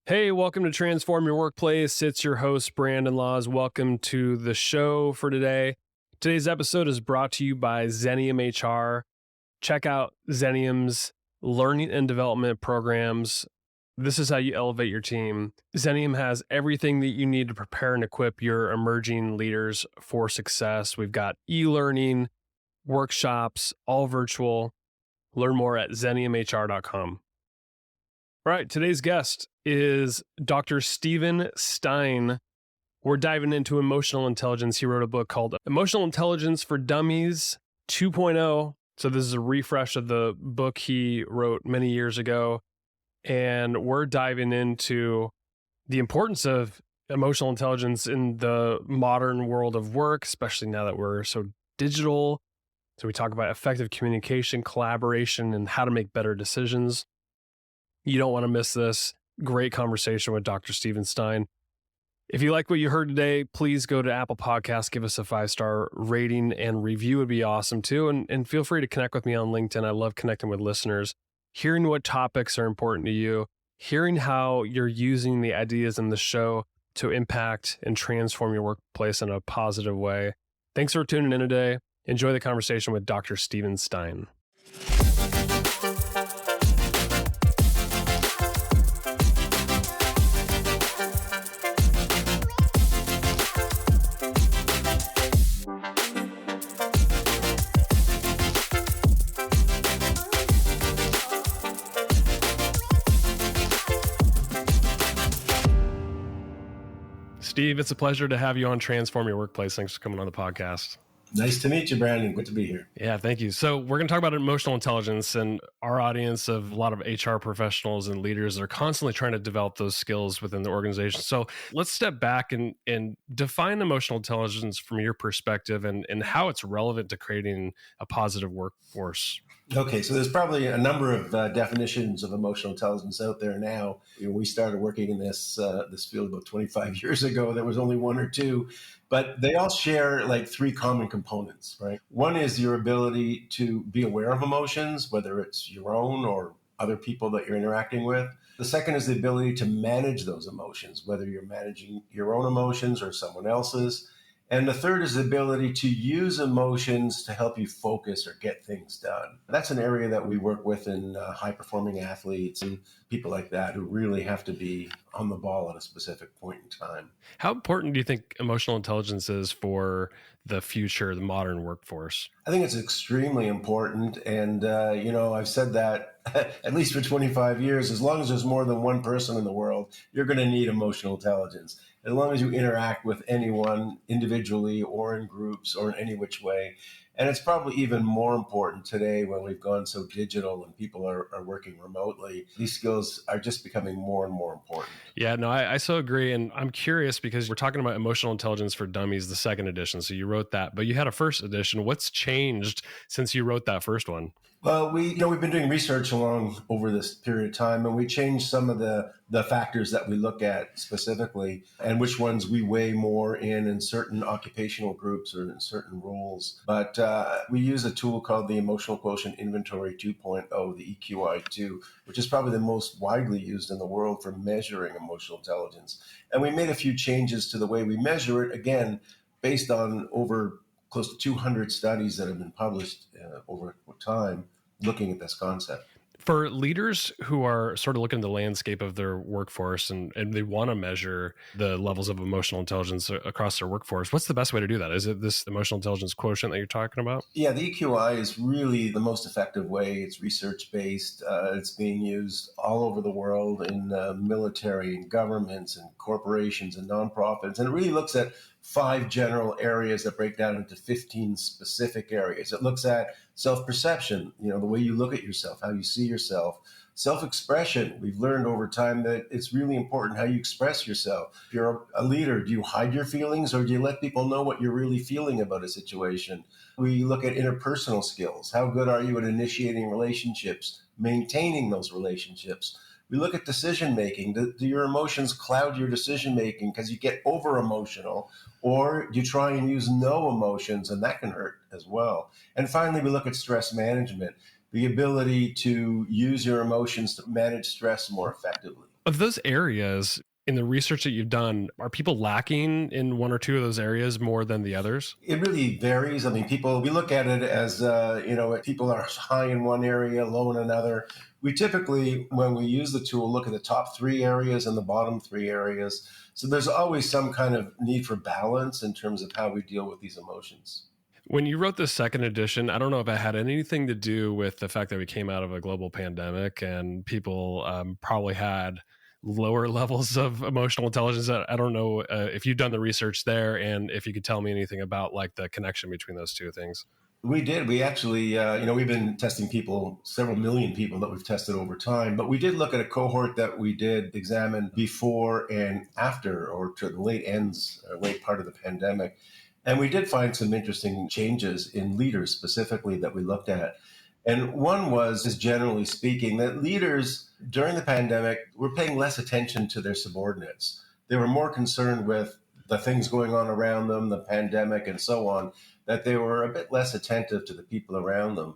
Hey, welcome to Transform Your Workplace. It's your host, Brandon Laws. Welcome to the show for today. Today's episode is brought to you by Xenium HR. Check out Xenium's learning and development programs. This is how you elevate your team. Xenium has everything that you need to prepare and equip your emerging leaders for success. We've got e-learning, workshops, all virtual. Learn more at xeniumhr.com. All right, today's guest is Dr. Stein. We're diving into emotional intelligence. He wrote a book called Emotional Intelligence for Dummies 2.0. So this is a refresh of the book he wrote many years ago. And we're diving into the importance of emotional intelligence in the modern world of work, especially now that we're so digital. So we talk about effective communication, collaboration, and how to make better decisions. You don't want to miss this. Great conversation with Dr. Stein. If you like what you heard today, please go to Apple Podcasts, give us a 5-star rating and review would be awesome too. And feel free to connect with me on LinkedIn. I love connecting with listeners, hearing what topics are important to you, hearing how you're using the ideas in the show to impact and transform your workplace in a positive way. Thanks for tuning in today. Enjoy the conversation with Dr. Stein. Steve, it's a pleasure to have you on Transform Your Workplace. Thanks for coming on the podcast. Nice to meet you, Brandon. Good to be here. Yeah, thank you. So we're going to talk about emotional intelligence, and our audience of a lot of HR professionals and leaders are constantly trying to develop those skills within the organization. So let's step back and define emotional intelligence from your perspective and how it's relevant to creating a positive workforce. Okay, so there's probably a number of definitions of emotional intelligence out there now. We started working in this field about 25 years ago. There was only one or two, but they all share like three common components, right? One is your ability to be aware of emotions, whether it's your own or other people that you're interacting with. The second is the ability to manage those emotions, whether you're managing your own emotions or someone else's. And the third is the ability to use emotions to help you focus or get things done. That's an area that we work with in high-performing athletes and people like that who really have to be on the ball at a specific point in time. How important do you think emotional intelligence is for the future, the modern workforce? I think it's extremely important. And, I've said that at least for 25 years, as long as there's more than one person in the world, you're going to need emotional intelligence. As long as you interact with anyone individually or in groups or in any which way. And it's probably even more important today when we've gone so digital and people are working remotely. These skills are just becoming more and more important. Yeah, no, I so agree. And I'm curious because we're talking about Emotional Intelligence for Dummies, the second edition. So you wrote that, but you had a first edition. What's changed since you wrote that first one? Well, we've been doing research over this period of time, and we changed some of the factors that we look at specifically and which ones we weigh more in certain occupational groups or in certain roles. But we use a tool called the Emotional Quotient Inventory 2.0, the EQI2, which is probably the most widely used in the world for measuring emotional intelligence. And we made a few changes to the way we measure it, again, based on over close to 200 studies that have been published over time looking at this concept. For leaders who are sort of looking at the landscape of their workforce and they want to measure the levels of emotional intelligence across their workforce, what's the best way to do that? Is it this emotional intelligence quotient that you're talking about? Yeah, the EQI is really the most effective way. It's research-based. It's being used all over the world in military and governments and corporations and nonprofits. And it really looks at 5 general areas that break down into 15 specific areas. It looks at self-perception, the way you look at yourself, how you see yourself. Self-expression, we've learned over time that it's really important how you express yourself. If you're a leader, do you hide your feelings or do you let people know what you're really feeling about a situation? We look at interpersonal skills. How good are you at initiating relationships, maintaining those relationships? We look at decision making. Do your emotions cloud your decision making because you get over emotional, or you try and use no emotions, and that can hurt as well. And finally, we look at stress management, the ability to use your emotions to manage stress more effectively. Of those areas in the research that you've done, are people lacking in one or two of those areas more than the others? It really varies. I mean, we look at it as, people are high in one area, low in another. We typically, when we use the tool, look at the top three areas and the bottom three areas. So there's always some kind of need for balance in terms of how we deal with these emotions. When you wrote the second edition, I don't know if it had anything to do with the fact that we came out of a global pandemic and people probably had lower levels of emotional intelligence. I don't know if you've done the research there and if you could tell me anything about like the connection between those two things. We did. We actually, we've been testing people, several million people that we've tested over time. But we did look at a cohort that we did examine before and after, or to the late part of the pandemic. And we did find some interesting changes in leaders specifically that we looked at. And one was, just generally speaking, that leaders during the pandemic were paying less attention to their subordinates. They were more concerned with the things going on around them, the pandemic, and so on, that they were a bit less attentive to the people around them.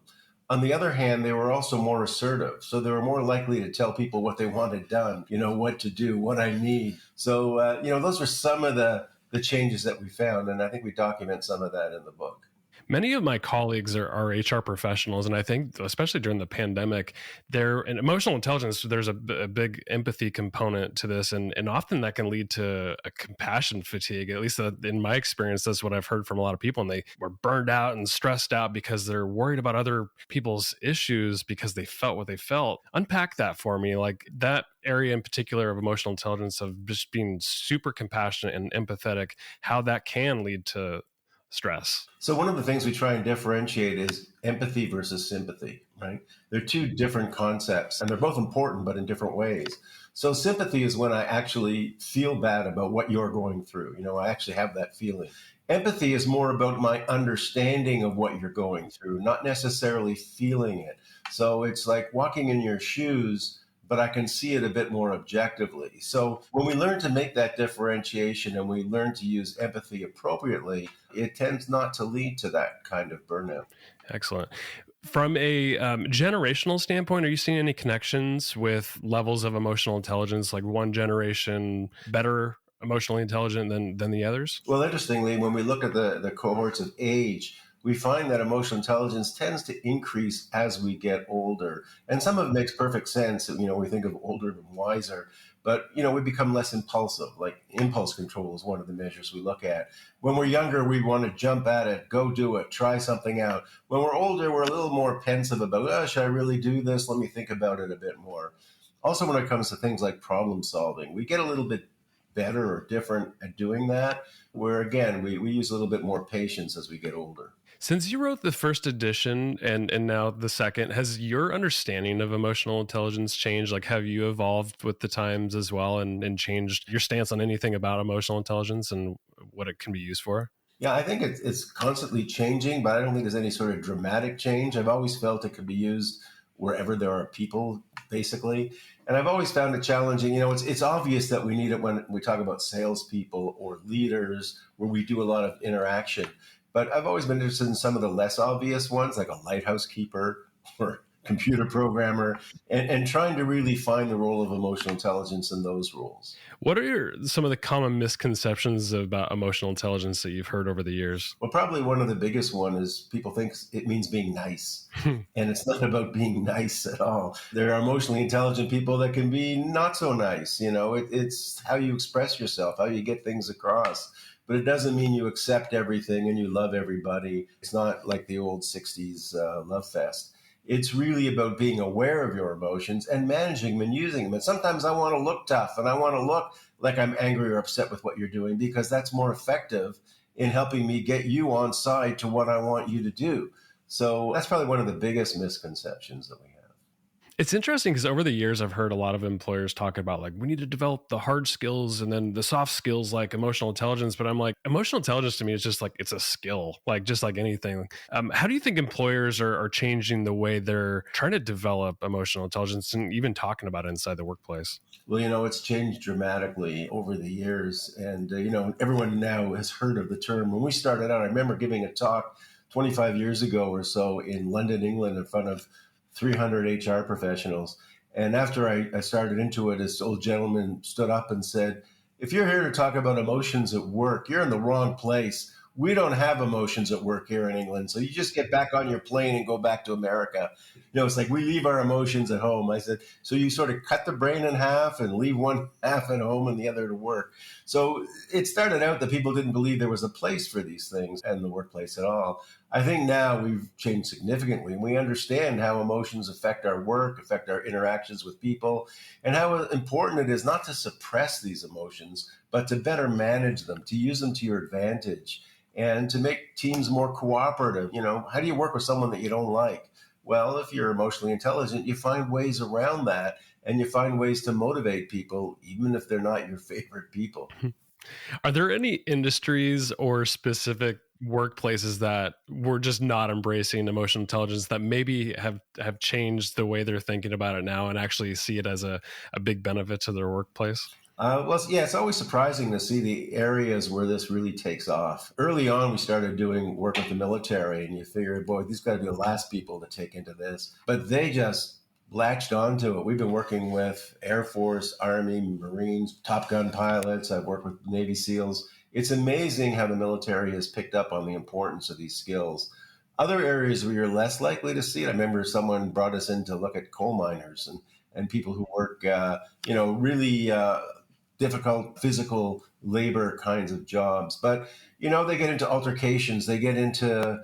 On the other hand, they were also more assertive. So they were more likely to tell people what they wanted done, what to do, what I need. So, those were some of the changes that we found. And I think we document some of that in the book. Many of my colleagues are HR professionals, and I think, especially during the pandemic, in emotional intelligence, there's a big empathy component to this, and often that can lead to a compassion fatigue. At least in my experience, that's what I've heard from a lot of people, and they were burned out and stressed out because they're worried about other people's issues because they felt what they felt. Unpack that for me, like that area in particular of emotional intelligence, of just being super compassionate and empathetic, how that can lead to stress. So one of the things we try and differentiate is empathy versus sympathy, right? They're two different concepts and they're both important, but in different ways. So sympathy is when I actually feel bad about what you're going through. I actually have that feeling. Empathy is more about my understanding of what you're going through, not necessarily feeling it. So it's like walking in your shoes, but I can see it a bit more objectively. So when we learn to make that differentiation and we learn to use empathy appropriately, it tends not to lead to that kind of burnout. Excellent. From a generational standpoint, are you seeing any connections with levels of emotional intelligence, like one generation better emotionally intelligent than the others? Well, interestingly, when we look at the cohorts of age, we find that emotional intelligence tends to increase as we get older. And some of it makes perfect sense. We think of older and wiser, but, we become less impulsive. Like impulse control is one of the measures we look at. When we're younger, we want to jump at it, go do it, try something out. When we're older, we're a little more pensive about, should I really do this? Let me think about it a bit more. Also, when it comes to things like problem solving, we get a little bit better or different at doing that, where again, we use a little bit more patience as we get older. Since you wrote the first edition and now the second, has your understanding of emotional intelligence changed? Like, have you evolved with the times as well and changed your stance on anything about emotional intelligence and what it can be used for? Yeah, I think it's constantly changing, but I don't think there's any sort of dramatic change. I've always felt it could be used wherever there are people, basically. And I've always found it challenging. It's obvious that we need it when we talk about salespeople or leaders, where we do a lot of interaction. But I've always been interested in some of the less obvious ones, like a lighthouse keeper or computer programmer, and trying to really find the role of emotional intelligence in those roles. What are some of the common misconceptions about emotional intelligence that you've heard over the years? Well, probably one of the biggest one is people think it means being nice. And it's not about being nice at all. There are emotionally intelligent people that can be not so nice. It's how you express yourself, how you get things across. But it doesn't mean you accept everything and you love everybody. It's not like the old 60s love fest. It's really about being aware of your emotions and managing them and using them. And sometimes I want to look tough and I want to look like I'm angry or upset with what you're doing, because that's more effective in helping me get you on side to what I want you to do. So that's probably one of the biggest misconceptions that we have. It's interesting because over the years, I've heard a lot of employers talk about like, we need to develop the hard skills and then the soft skills like emotional intelligence. But I'm like, emotional intelligence to me is just like, it's a skill, like just like anything. How do you think employers are changing the way they're trying to develop emotional intelligence and even talking about it inside the workplace? Well, it's changed dramatically over the years. And, everyone now has heard of the term. When we started out, I remember giving a talk 25 years ago or so in London, England, in front of 300 HR professionals. And after I started into it, this old gentleman stood up and said, if you're here to talk about emotions at work, you're in the wrong place. We don't have emotions at work here in England. So you just get back on your plane and go back to America. It's like we leave our emotions at home. I said, so you sort of cut the brain in half and leave one half at home and the other to work. So it started out that people didn't believe there was a place for these things in the workplace at all. I think now we've changed significantly, and we understand how emotions affect our work, affect our interactions with people, and how important it is not to suppress these emotions, but to better manage them, to use them to your advantage, and to make teams more cooperative. How do you work with someone that you don't like? Well, if you're emotionally intelligent, you find ways around that, and you find ways to motivate people, even if they're not your favorite people. Are there any industries or specific workplaces that were just not embracing emotional intelligence that maybe have changed the way they're thinking about it now and actually see it as a big benefit to their workplace? Yeah, it's always surprising to see the areas where this really takes off. Early on, we started doing work with the military, and you figure, boy, these got to be the last people to take into this. But they just latched onto it. We've been working with Air Force, Army, Marines, Top Gun pilots. I've worked with Navy SEALs. It's amazing how the military has picked up on the importance of these skills. Other areas where you're less likely to see it, I remember someone brought us in to look at coal miners and people who work, really difficult physical labor kinds of jobs. But, they get into altercations, they get into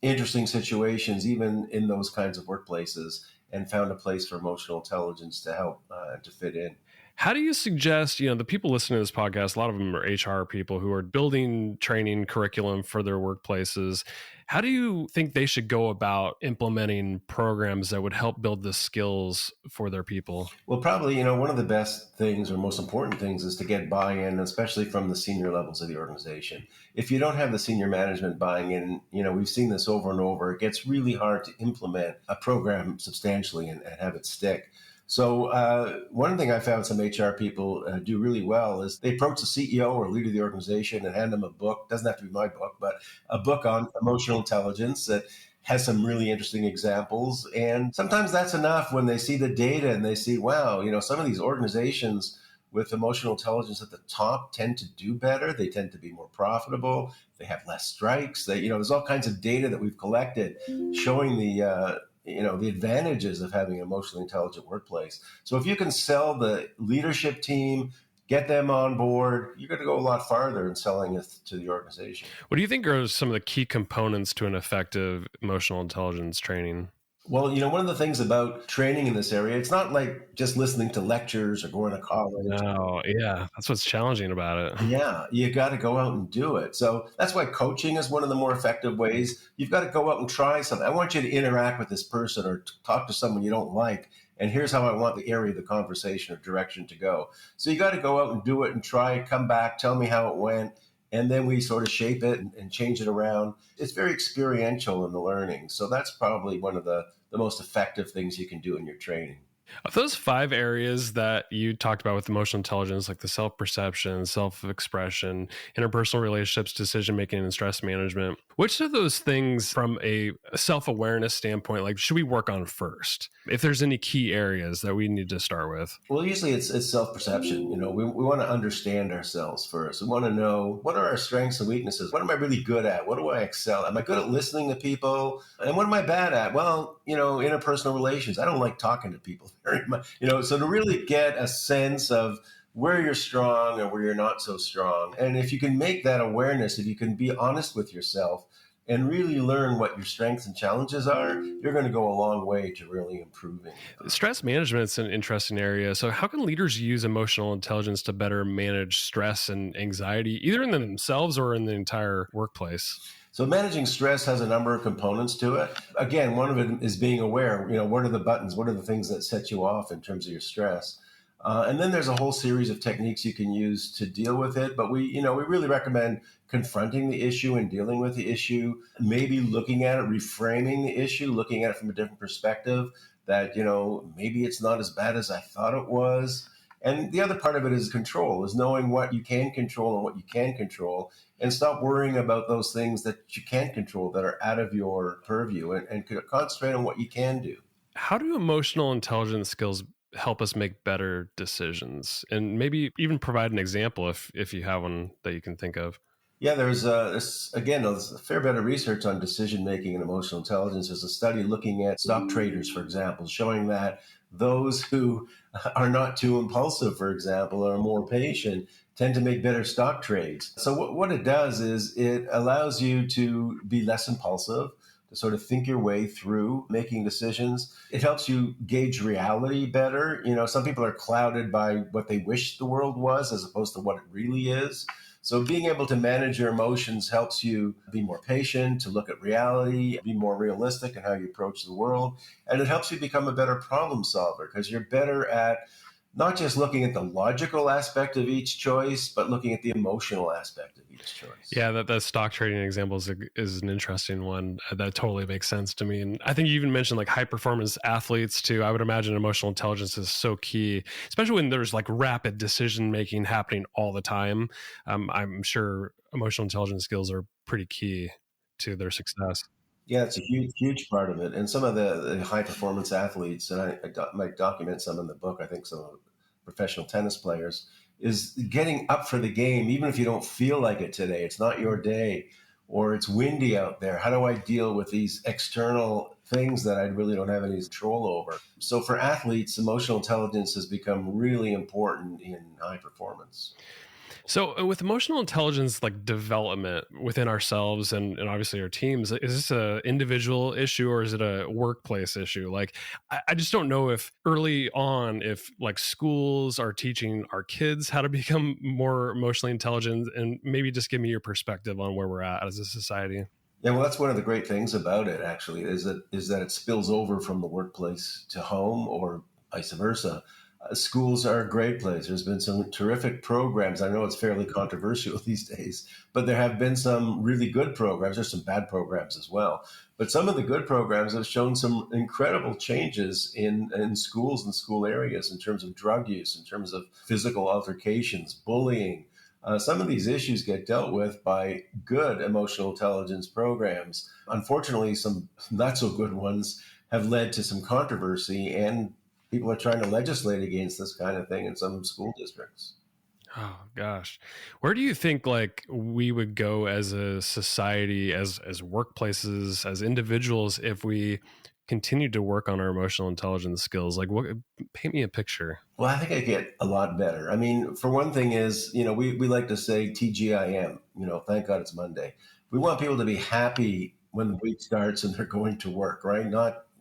interesting situations, even in those kinds of workplaces, and found a place for emotional intelligence to help to fit in. How do you suggest, the people listening to this podcast, a lot of them are HR people who are building training curriculum for their workplaces. How do you think they should go about implementing programs that would help build the skills for their people? Well, probably, one of the best things or most important things is to get buy-in, especially from the senior levels of the organization. If you don't have the senior management buying in, we've seen this over and over, it gets really hard to implement a program substantially and have it stick. So one thing I found some HR people do really well is they approach the CEO or leader of the organization and hand them a book. Doesn't have to be my book, but a book on emotional intelligence that has some really interesting examples. And sometimes that's enough when they see the data and they see, wow, some of these organizations with emotional intelligence at the top tend to do better. They tend to be more profitable. They have less strikes. There's all kinds of data that we've collected showing the advantages of having an emotionally intelligent workplace. So if you can sell the leadership team, get them on board, you're going to go a lot farther in selling it to the organization. What do you think are some of the key components to an effective emotional intelligence training? Well, one of the things about training in this area, it's not like just listening to lectures or going to college. No, yeah, that's what's challenging about it. Yeah, you got to go out and do it. So that's why coaching is one of the more effective ways. You've got to go out and try something. I want you to interact with this person or talk to someone you don't like. And here's how I want the area of the conversation or direction to go. So you got to go out and do it and try, come back, tell me how it went. And then we sort of shape it and change it around. It's very experiential in the learning. So that's probably one of the most effective things you can do in your training. Of those 5 areas that you talked about with emotional intelligence, like the self-perception, self-expression, interpersonal relationships, decision-making, and stress management, which of those things from a self-awareness standpoint, like should we work on first? If there's any key areas that we need to start with? Well, usually it's self-perception. We want to understand ourselves first. We want to know, what are our strengths and weaknesses? What am I really good at? What do I excel at? Am I good at listening to people? And what am I bad at? Well, interpersonal relations. I don't like talking to people very much. So to really get a sense of where you're strong and where you're not so strong. And if you can make that awareness, if you can be honest with yourself and really learn what your strengths and challenges are, you're going to go a long way to really improving. Stress management is an interesting area. So how can leaders use emotional intelligence to better manage stress and anxiety, either in themselves or in the entire workplace? So managing stress has a number of components to it. Again, one of it is being aware, what are the buttons? What are the things that set you off in terms of your stress? And then there's a whole series of techniques you can use to deal with it. But we really recommend confronting the issue and dealing with the issue, maybe looking at it, reframing the issue, looking at it from a different perspective that, maybe it's not as bad as I thought it was. And the other part of it is control, is knowing what you can control and what you can't control, and stop worrying about those things that you can't control that are out of your purview and concentrate on what you can do. How do emotional intelligence skills help us make better decisions? And maybe even provide an example if you have one that you can think of. Yeah, there's a fair bit of research on decision making and emotional intelligence. There's a study looking at stock traders, for example, showing that those who are not too impulsive, for example, or more patient, tend to make better stock trades. So what it does is it allows you to be less impulsive, to sort of think your way through making decisions. It helps you gauge reality better. Some people are clouded by what they wish the world was as opposed to what it really is. So being able to manage your emotions helps you be more patient, to look at reality, be more realistic in how you approach the world. And it helps you become a better problem solver because you're better at not just looking at the logical aspect of each choice, but looking at the emotional aspect of each choice. Yeah, that stock trading example is an interesting one. That totally makes sense to me. And I think you even mentioned like high performance athletes too. I would imagine emotional intelligence is so key, especially when there's like rapid decision making happening all the time. I'm sure emotional intelligence skills are pretty key to their success. Yeah, it's a huge, huge part of it. And some of the high performance athletes, and might document some in the book, I think some of the professional tennis players, is getting up for the game, even if you don't feel like it today. It's not your day, or it's windy out there. How do I deal with these external things that I really don't have any control over? So for athletes, emotional intelligence has become really important in high performance. So, with emotional intelligence, like development within ourselves and obviously our teams, is this a individual issue or is it a workplace issue? Like, I just don't know if early on, if like schools are teaching our kids how to become more emotionally intelligent, and maybe just give me your perspective on where we're at as a society. Yeah, well, that's one of the great things about it. Actually, is that it spills over from the workplace to home, or vice versa. Schools are a great place. There's been some terrific programs. I know it's fairly controversial these days, but there have been some really good programs. There's some bad programs as well. But some of the good programs have shown some incredible changes in schools and school areas in terms of drug use, in terms of physical altercations, bullying. Some of these issues get dealt with by good emotional intelligence programs. Unfortunately, some not so good ones have led to some controversy, and people are trying to legislate against this kind of thing in some school districts. Oh gosh. Where do you think like we would go as a society, as workplaces, as individuals if we continued to work on our emotional intelligence skills? Like what paint me a picture. Well, I think I get a lot better. I mean, for one thing is, we like to say TGIM, thank God it's Monday. We want people to be happy when the week starts and they're going to work, right?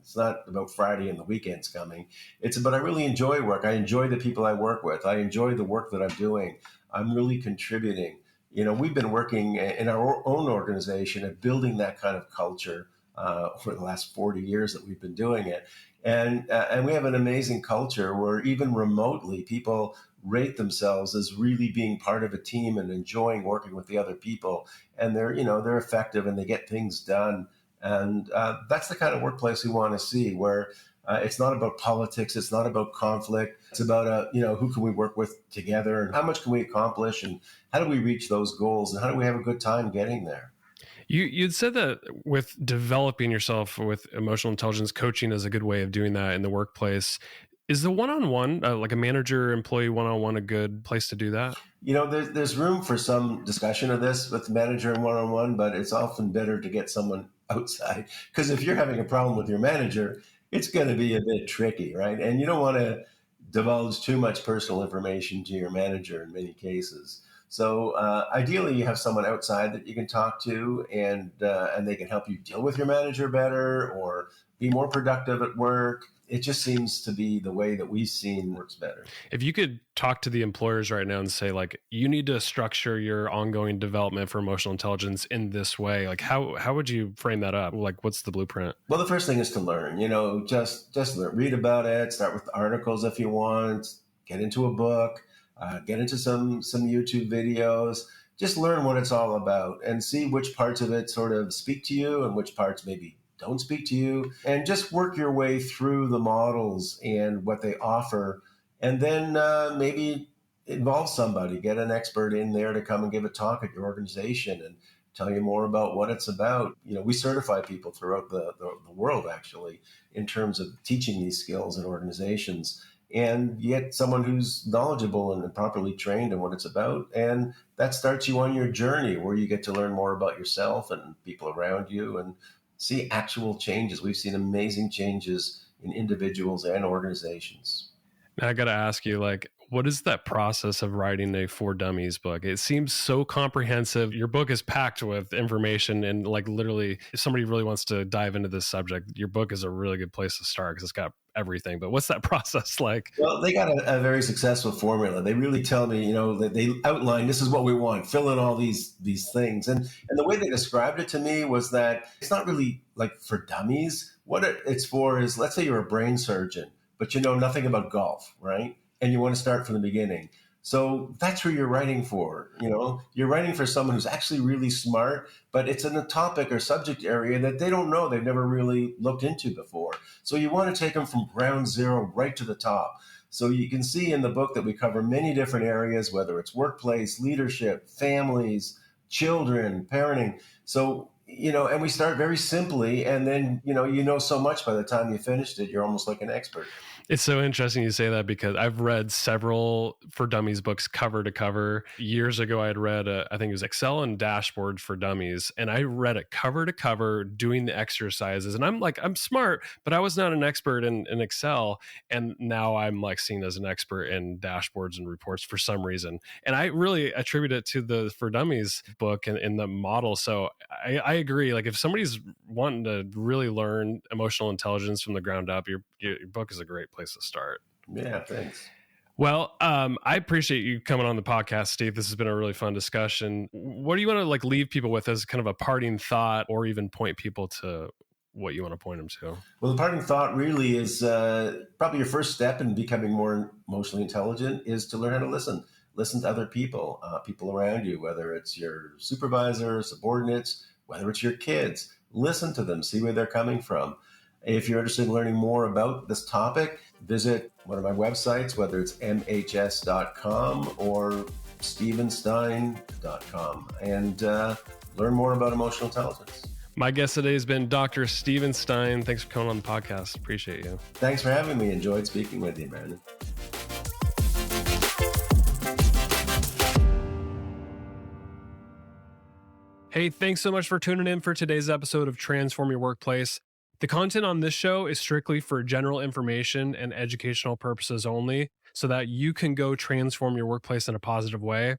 It's not about Friday and the weekend's coming. It's about I really enjoy work. I enjoy the people I work with. I enjoy the work that I'm doing. I'm really contributing. We've been working in our own organization at building that kind of culture for the last 40 years that we've been doing it. And we have an amazing culture where even remotely people rate themselves as really being part of a team and enjoying working with the other people. And they're effective and they get things done. And that's the kind of workplace we want to see, where it's not about politics, it's not about conflict. It's about who can we work with together, and how much can we accomplish, and how do we reach those goals, and how do we have a good time getting there. You'd said that with developing yourself with emotional intelligence, coaching is a good way of doing that in the workplace. Is the one-on-one, like a manager employee one-on-one, a good place to do that? There's room for some discussion of this with the manager and one-on-one, but it's often better to get someone outside, because if you're having a problem with your manager, it's going to be a bit tricky, right? And you don't want to divulge too much personal information to your manager in many cases. So ideally, you have someone outside that you can talk to, and they can help you deal with your manager better or be more productive at work. It just seems to be the way that we've seen works better. If you could talk to the employers right now and say, like, you need to structure your ongoing development for emotional intelligence in this way, like how would you frame that up? Like, what's the blueprint? Well, the first thing is to learn. Just learn, read about it. Start with articles if you want. Get into a book. Get into some YouTube videos. Just learn what it's all about and see which parts of it sort of speak to you and which parts maybe don't speak to you, and just work your way through the models and what they offer. And then maybe involve somebody, get an expert in there to come and give a talk at your organization and tell you more about what it's about. We certify people throughout the world, actually, in terms of teaching these skills in organizations. and you get someone who's knowledgeable and properly trained in what it's about. And that starts you on your journey where you get to learn more about yourself and people around you and see actual changes. We've seen amazing changes in individuals and organizations. Now I got to ask you, like, what is that process of writing a For Dummies book? It seems so comprehensive. Your book is packed with information, and like literally, if somebody really wants to dive into this subject, your book is a really good place to start because it's got everything. But what's that process like? Well, they got a very successful formula. They really tell me, that they outline this is what we want, fill in all these things, and the way they described it to me was that it's not really like for dummies. What it's for is, let's say you're a brain surgeon, but you know nothing about golf, right? And you want to start from the beginning. So that's who you're writing for. You're writing for someone who's actually really smart, but it's in a topic or subject area that they don't know, they've never really looked into before. So you want to take them from ground zero right to the top. So you can see in the book that we cover many different areas, whether it's workplace, leadership, families, children, parenting. So, and we start very simply, and then, so much by the time you finished it, you're almost like an expert. It's so interesting you say that because I've read several For Dummies books cover to cover. Years ago, I had read, I think it was Excel and Dashboards for Dummies. And I read it cover to cover doing the exercises. And I'm smart, but I was not an expert in Excel. And now I'm like seen as an expert in dashboards and reports for some reason. And I really attribute it to the For Dummies book and the model. So I agree. Like if somebody's wanting to really learn emotional intelligence from the ground up, your book is a great place to start. Yeah, thanks. Well, I appreciate you coming on the podcast, Steve. This has been a really fun discussion. What do you want to leave people with as kind of a parting thought, or even point people to what you want to point them to? Well, the parting thought really is probably your first step in becoming more emotionally intelligent is to learn how to listen. Listen to other people, people around you, whether it's your supervisor, subordinates, whether it's your kids. Listen to them, see where they're coming from. If you're interested in learning more about this topic, visit one of my websites, whether it's mhs.com or stevenstein.com, and learn more about emotional intelligence. My guest today has been Dr. Steven Stein. Thanks for coming on the podcast. Appreciate you. Thanks for having me. Enjoyed speaking with you, Brandon. Hey, thanks so much for tuning in for today's episode of Transform Your Workplace. The content on this show is strictly for general information and educational purposes only, so that you can go transform your workplace in a positive way.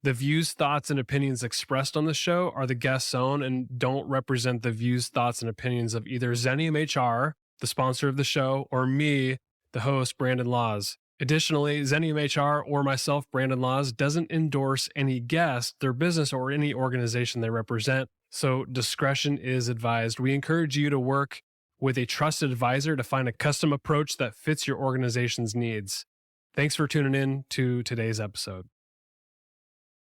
The views, thoughts, and opinions expressed on the show are the guest's own and don't represent the views, thoughts, and opinions of either Zenium HR, the sponsor of the show, or me, the host, Brandon Laws. Additionally, Zenium HR or myself, Brandon Laws, doesn't endorse any guest, their business, or any organization they represent, so discretion is advised. We encourage you to work with a trusted advisor to find a custom approach that fits your organization's needs. Thanks for tuning in to today's episode.